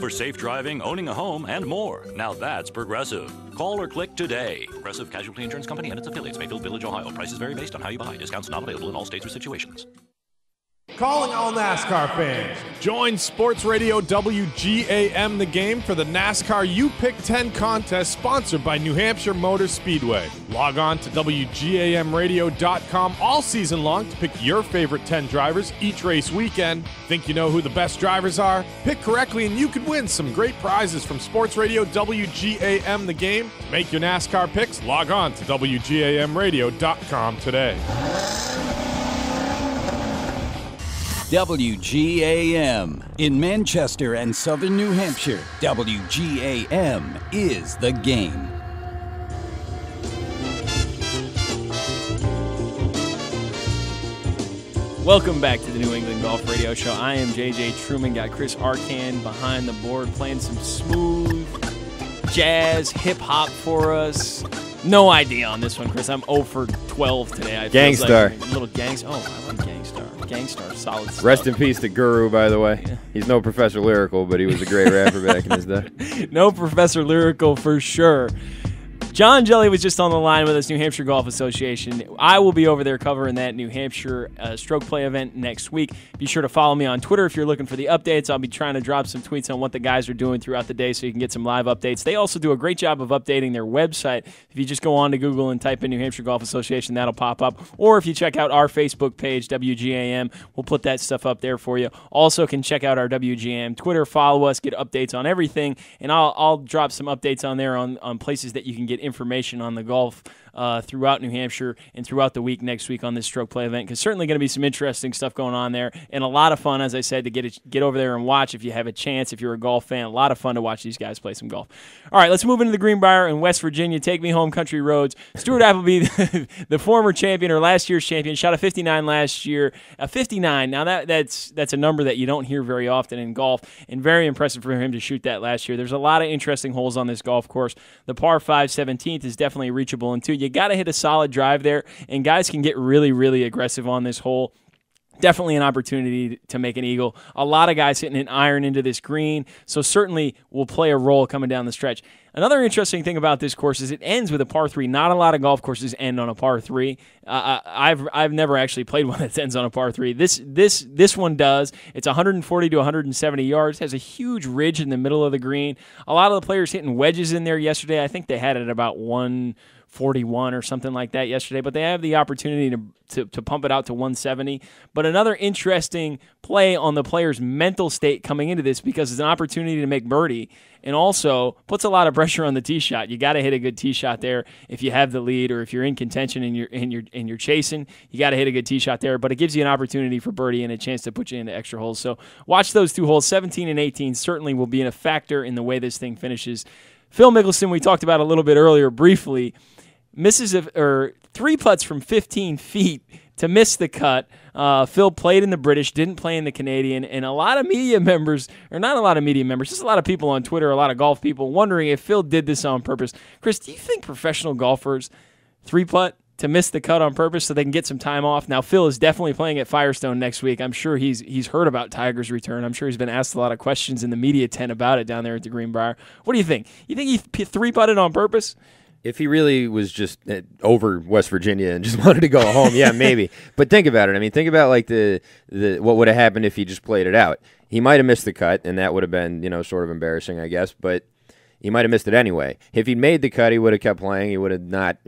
For safe driving, owning a home, and more. Now that's Progressive. Call or click today. Progressive Casualty Insurance Company and its affiliates, Mayfield Village, Ohio. Prices vary based on how you buy. Discounts not available in all states or situations. Calling all NASCAR fans. Join Sports Radio WGAM The Game for the NASCAR You Pick 10 contest sponsored by New Hampshire Motor Speedway. Log on to WGAMradio.com all season long to pick your favorite 10 drivers each race weekend. Think you know who the best drivers are? Pick correctly and you could win some great prizes from Sports Radio WGAM The Game. Make your NASCAR picks. Log on to WGAMradio.com today. WGAM in Manchester and Southern New Hampshire. WGAM is the game. Welcome back to the New England Golf Radio Show. I am JJ Truman. Got Chris Arcan behind the board playing some smooth jazz, hip-hop for us. No idea on this one, Chris. I'm 0 for 12 today. I Gangstar. Like a little Gangstar. Oh, I love Gangstar. Gangstar, solid stuff. Rest in peace to Guru, by the way. Yeah. He's no Professor Lyrical, but he was a great rapper back in his day. No Professor Lyrical for sure. John Jelly was just on the line with us, New Hampshire Golf Association. I will be over there covering that New Hampshire stroke play event next week. Be sure to follow me on Twitter if you're looking for the updates. I'll be trying to drop some tweets on what the guys are doing throughout the day so you can get some live updates. They also do a great job of updating their website. If you just go on to Google and type in New Hampshire Golf Association, that'll pop up. Or if you check out our Facebook page, WGAM, we'll put that stuff up there for you. Also can check out our WGAM Twitter. Follow us, get updates on everything. And I'll drop some updates on there on places that you can get information on the golf throughout New Hampshire and throughout the week next week on this stroke play event, because certainly going to be some interesting stuff going on there and a lot of fun, as I said, to get over there and watch if you have a chance, if you're a golf fan. A lot of fun to watch these guys play some golf. All right, let's move into the Greenbriar in West Virginia. Take me home, country roads. Stuart Appleby, the former champion or last year's champion, shot a 59 last year. A 59, now that's a number that you don't hear very often in golf, and very impressive for him to shoot that last year. There's a lot of interesting holes on this golf course. The par 5 17th is definitely reachable, and 2, you got to hit a solid drive there, and guys can get really, really aggressive on this hole. Definitely an opportunity to make an eagle. A lot of guys hitting an iron into this green, so certainly will play a role coming down the stretch. Another interesting thing about this course is it ends with a par 3. Not a lot of golf courses end on a par 3. I've never actually played one that ends on a par 3. This one does. It's 140 to 170 yards. Has a huge ridge in the middle of the green. A lot of the players hitting wedges in there yesterday. I think they had it about 141 or something like that yesterday, but they have the opportunity to pump it out to 170. But another interesting play on the player's mental state coming into this, because it's an opportunity to make birdie, and also puts a lot of pressure on the tee shot. You got to hit a good tee shot there if you have the lead, or if you're in contention and you're chasing. You got to hit a good tee shot there, but it gives you an opportunity for birdie and a chance to put you into extra holes. So watch those 2 holes. 17 and 18 certainly will be a factor in the way this thing finishes. Phil Mickelson, we talked about a little bit earlier briefly, misses 3 putts from 15 feet to miss the cut. Phil played in the British, didn't play in the Canadian, and a lot of media members, or not a lot of media members, just a lot of people on Twitter, a lot of golf people, wondering if Phil did this on purpose. Chris, do you think professional golfers 3-putt to miss the cut on purpose so they can get some time off? Now, Phil is definitely playing at Firestone next week. I'm sure he's heard about Tiger's return. I'm sure he's been asked a lot of questions in the media tent about it down there at the Greenbriar. What do you think? You think he 3-putted on purpose? If he really was just over West Virginia and just wanted to go home, yeah, maybe. But think about it. I mean, think about like the what would have happened if he just played it out. He might have missed the cut, and that would have been, sort of embarrassing, I guess. But he might have missed it anyway. If he'd made the cut, he would have kept playing. He would have not,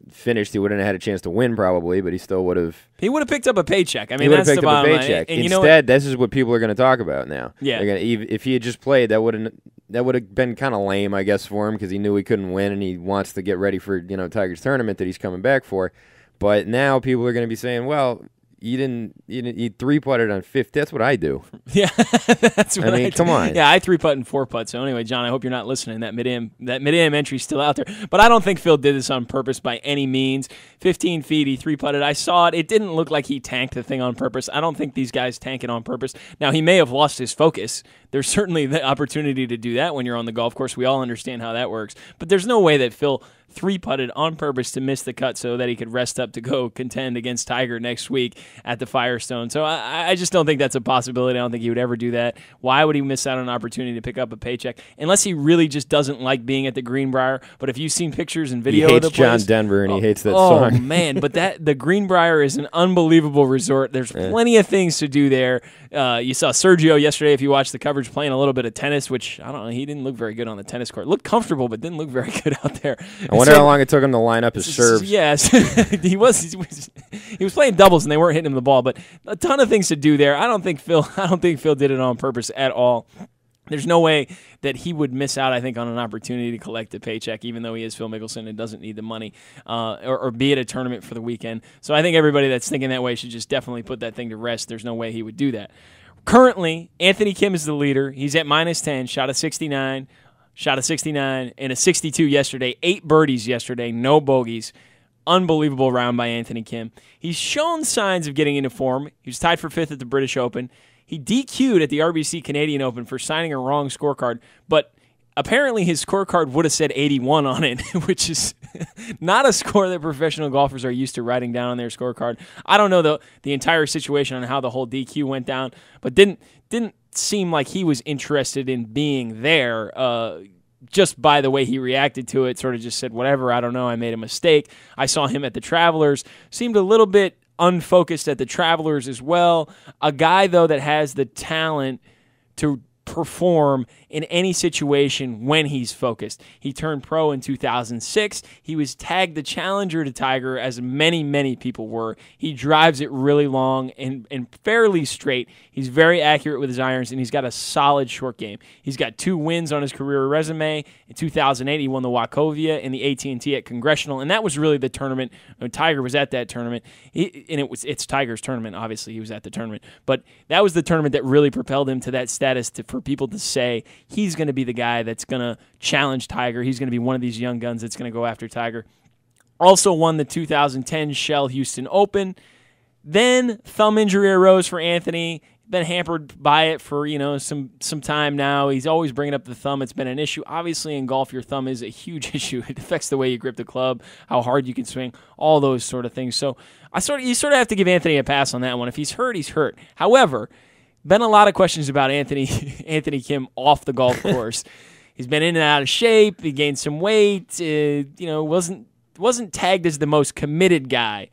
finished. He wouldn't have had a chance to win probably, but he still would have. He would have picked up a paycheck. I mean, that's the bottom line. And instead, this is what people are going to talk about now. Yeah. If he had just played, that would have been kind of lame, I guess, for him, because he knew he couldn't win and he wants to get ready for Tiger's tournament that he's coming back for. But now people are going to be saying, well, you 3-putted on 50. That's what I do. Yeah, that's what I mean. Come on. Yeah, I 3-putt and 4-putt. So anyway, John, I hope you're not listening. That mid-am entry's still out there. But I don't think Phil did this on purpose by any means. 15 feet, he 3-putted. I saw it. It didn't look like he tanked the thing on purpose. I don't think these guys tank it on purpose. Now, he may have lost his focus. there's certainly the opportunity to do that when you're on the golf course. We all understand how that works. But there's no way that Phil three-putted on purpose to miss the cut so that he could rest up to go contend against Tiger next week at the Firestone. So I just don't think that's a possibility. I don't think he would ever do that. Why would he miss out on an opportunity to pick up a paycheck? Unless he really just doesn't like being at the Greenbriar. But if you've seen pictures and video of the place... He hates John Denver, and he hates that song. Oh, man. But the Greenbriar is an unbelievable resort. There's plenty of things to do there. You saw Sergio yesterday, if you watched the coverage, playing a little bit of tennis, which, I don't know, he didn't look very good on the tennis court. Looked comfortable, but didn't look very good out there. I wonder how long it took him to line up his serves. Yes. he was playing doubles, and they weren't hitting him the ball, but a ton of things to do there. I don't think Phil did it on purpose at all. There's no way that he would miss out, I think, on an opportunity to collect a paycheck, even though he is Phil Mickelson and doesn't need the money or be at a tournament for the weekend. So I think everybody that's thinking that way should just definitely put that thing to rest. There's no way he would do that. Currently, Anthony Kim is the leader. He's at -10, shot a 69, and a 62 yesterday. 8 birdies yesterday, no bogeys. Unbelievable round by Anthony Kim. He's shown signs of getting into form. He was tied for 5th at the British Open. He DQ'd at the RBC Canadian Open for signing a wrong scorecard, but apparently his scorecard would have said 81 on it, which is not a score that professional golfers are used to writing down on their scorecard. I don't know the entire situation on how the whole DQ went down, but didn't seem like he was interested in being there. Just by the way he reacted to it, sort of just said, whatever, I don't know, I made a mistake. I saw him at the Travelers, seemed a little bit unfocused at the Travelers as well. A guy, though, that has the talent to perform in any situation when he's focused. He turned pro in 2006. He was tagged the challenger to Tiger, as many, many people were. He drives it really long and fairly straight. He's very accurate with his irons, and he's got a solid short game. He's got 2 wins on his career resume. In 2008, he won the Wachovia in the AT&T at Congressional, and that was really the tournament. When Tiger was at that tournament, it's Tiger's tournament. Obviously, he was at the tournament, but that was the tournament that really propelled him to that status for people to say he's going to be the guy that's going to challenge Tiger. He's going to be one of these young guns that's going to go after Tiger. Also won the 2010 Shell Houston Open. Then thumb injury arose for Anthony. Been hampered by it for some time now. He's always bringing up the thumb. It's been an issue. Obviously, in golf, your thumb is a huge issue. It affects the way you grip the club, how hard you can swing, all those sort of things. So you sort of have to give Anthony a pass on that one. If he's hurt, he's hurt. However, been a lot of questions about Anthony Kim off the golf course. He's been in and out of shape. He gained some weight. Wasn't tagged as the most committed guy.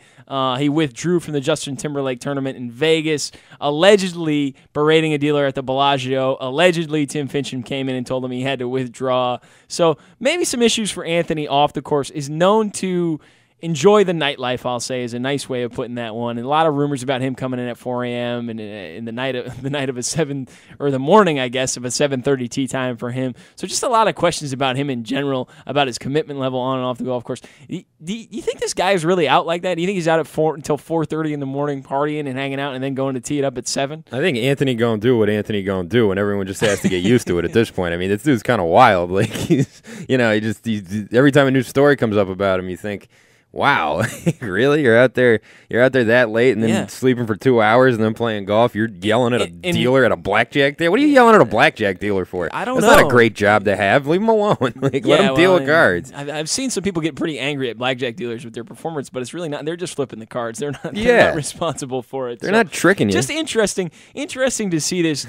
He withdrew from the Justin Timberlake tournament in Vegas, allegedly berating a dealer at the Bellagio. Allegedly, Tim Finchem came in and told him he had to withdraw. So maybe some issues for Anthony off the course. Is known to enjoy the nightlife, I'll say, is a nice way of putting that one. And a lot of rumors about him coming in at 4 a.m. and in the night of a 7 or the morning, I guess, of a 7:30 tee time for him. So just a lot of questions about him in general, about his commitment level on and off the golf course. Do you think this guy is really out like that? Do you think he's out at 4 until 4:30 in the morning, partying and hanging out, and then going to tee it up at 7? I think Anthony gonna do what Anthony gonna do, and everyone just has to get used to it at this point. I mean, this dude's kind of wild. Like he's every time a new story comes up about him, you think, wow, really? You're out there that late and then sleeping for 2 hours and then playing golf? You're yelling at a dealer at a blackjack dealer? What are you yelling at a blackjack dealer for? I don't know. That's not a great job to have. Leave him alone. Let him deal with cards. I've seen some people get pretty angry at blackjack dealers with their performance, but it's really not. They're just flipping the cards. They're not responsible for it. They're not tricking you. Just interesting to see this.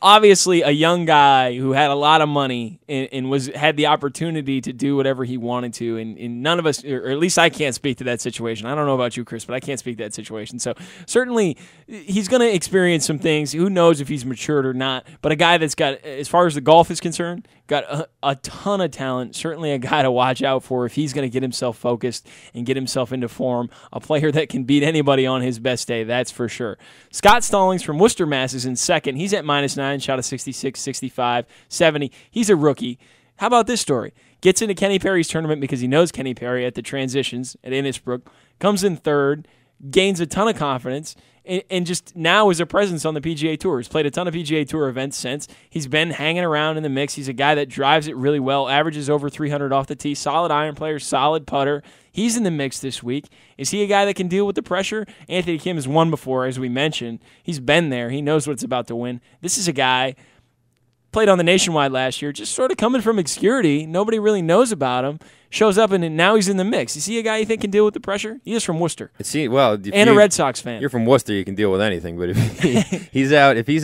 Obviously, a young guy who had a lot of money and had the opportunity to do whatever he wanted to, and none of us, or at least I can't speak to that situation. I don't know about you, Chris, but I can't speak to that situation. So certainly he's going to experience some things. Who knows if he's matured or not, but a guy that's got, as far as the golf is concerned, got a ton of talent. Certainly a guy to watch out for if he's going to get himself focused and get himself into form. A player that can beat anybody on his best day, that's for sure. Scott Stallings from Worcester, Mass. is in second. He's at -9, shot a 66, 65, 70. He's a rookie. How about this story? Gets into Kenny Perry's tournament because he knows Kenny Perry at the Transitions at Innisbrook, comes in third, gains a ton of confidence, and just now is a presence on the PGA Tour. He's played a ton of PGA Tour events since. He's been hanging around in the mix. He's a guy that drives it really well, averages over 300 off the tee, solid iron player, solid putter. He's in the mix this week. Is he a guy that can deal with the pressure? Anthony Kim has won before, as we mentioned. He's been there. He knows what it's about to win. This is a guy played on the Nationwide last year, just sort of coming from obscurity. Nobody really knows about him. Shows up, and now he's in the mix. You see a guy you think can deal with the pressure? He is from Worcester. And a Red Sox fan. You're from Worcester, you can deal with anything. But if he's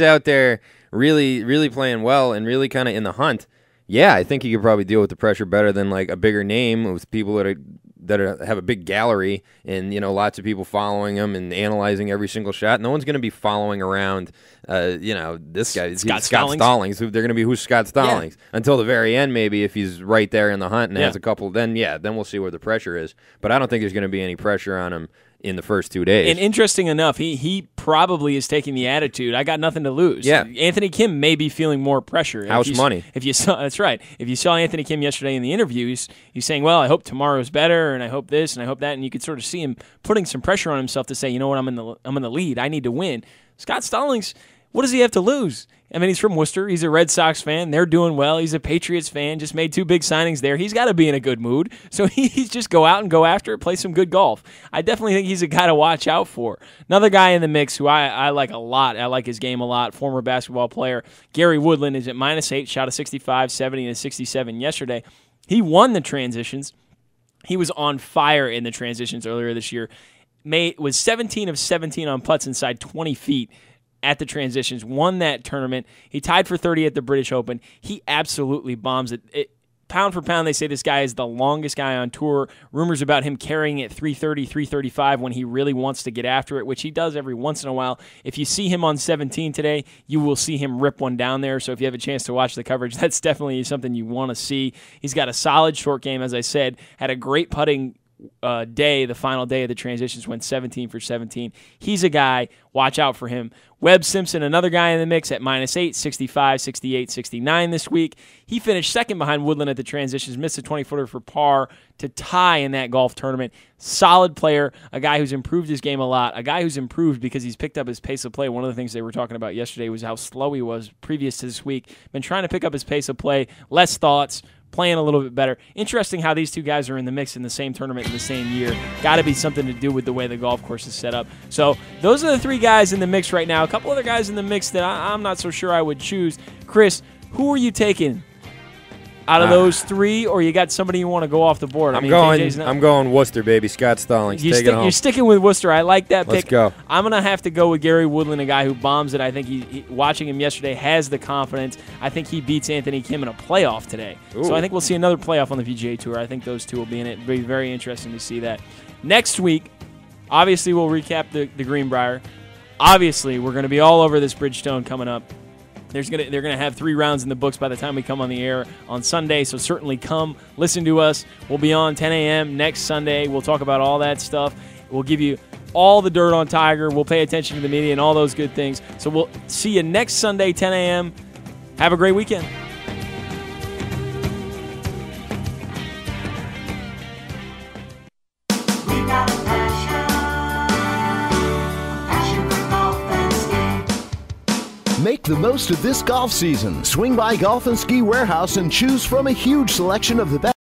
out there really, really playing well and really kind of in the hunt, yeah, I think he could probably deal with the pressure better than like a bigger name with people that have a big gallery and lots of people following him and analyzing every single shot. No one's going to be following around, this guy, Scott Stallings. They're going to be who's Scott Stallings until the very end, maybe if he's right there in the hunt and has a couple. Then we'll see where the pressure is. But I don't think there's going to be any pressure on him in the first 2 days. And interesting enough, he probably is taking the attitude, I got nothing to lose. Yeah. Anthony Kim may be feeling more pressure. House money. That's right. If you saw Anthony Kim yesterday in the interviews, he's saying, well, I hope tomorrow's better, and I hope this, and I hope that, and you could sort of see him putting some pressure on himself to say, you know what, I'm in the lead. I need to win. Scott Stallings, what does he have to lose? I mean, he's from Worcester. He's a Red Sox fan. They're doing well. He's a Patriots fan. Just made 2 big signings there. He's got to be in a good mood. So he's just go out and go after it, play some good golf. I definitely think he's a guy to watch out for. Another guy in the mix who I like a lot. I like his game a lot. Former basketball player Gary Woodland is at -8. Shot a 65, 70, and a 67 yesterday. He won the transitions. He was on fire in the transitions earlier this year. Was 17 of 17 on putts inside 20 feet. At the transitions, won that tournament. He tied for 30 at the British Open. He absolutely bombs it. Pound for pound, they say this guy is the longest guy on tour. Rumors about him carrying at 330, 335 when he really wants to get after it, which he does every once in a while. If you see him on 17 today, you will see him rip one down there. So if you have a chance to watch the coverage, that's definitely something you want to see. He's got a solid short game, as I said. Had a great putting day, the final day of the transitions, went 17 for 17. He's a guy, watch out for him. Webb Simpson, another guy in the mix at -8, 65, 68, 69 this week. He finished second behind Woodland at the transitions, missed a 20-footer for par to tie in that golf tournament. Solid player, a guy who's improved his game a lot, a guy who's improved because he's picked up his pace of play. One of the things they were talking about yesterday was how slow he was previous to this week. Been trying to pick up his pace of play, less thoughts, playing a little bit better. Interesting how these two guys are in the mix in the same tournament in the same year. Got to be something to do with the way the golf course is set up. So those are the 3 guys in the mix right now. A couple other guys in the mix that I'm not so sure I would choose. Chris, who are you taking out of those 3, or you got somebody you want to go off the board? I'm going Worcester, baby. Scott Stallings. Take it home. You're sticking with Worcester. I like that pick. Let's go. I'm going to have to go with Gary Woodland, a guy who bombs it. I think he watching him yesterday has the confidence. I think he beats Anthony Kim in a playoff today. Ooh. So I think we'll see another playoff on the PGA Tour. I think those 2 will be in it. It'll be very interesting to see that. Next week, obviously, we'll recap the Greenbriar. Obviously, we're going to be all over this Bridgestone coming up. They're going to have 3 rounds in the books by the time we come on the air on Sunday, so certainly come listen to us. We'll be on 10 a.m. next Sunday. We'll talk about all that stuff. We'll give you all the dirt on Tiger. We'll pay attention to the media and all those good things. So we'll see you next Sunday, 10 a.m. Have a great weekend. Make the most of this golf season. Swing by Golf and Ski Warehouse and choose from a huge selection of the best.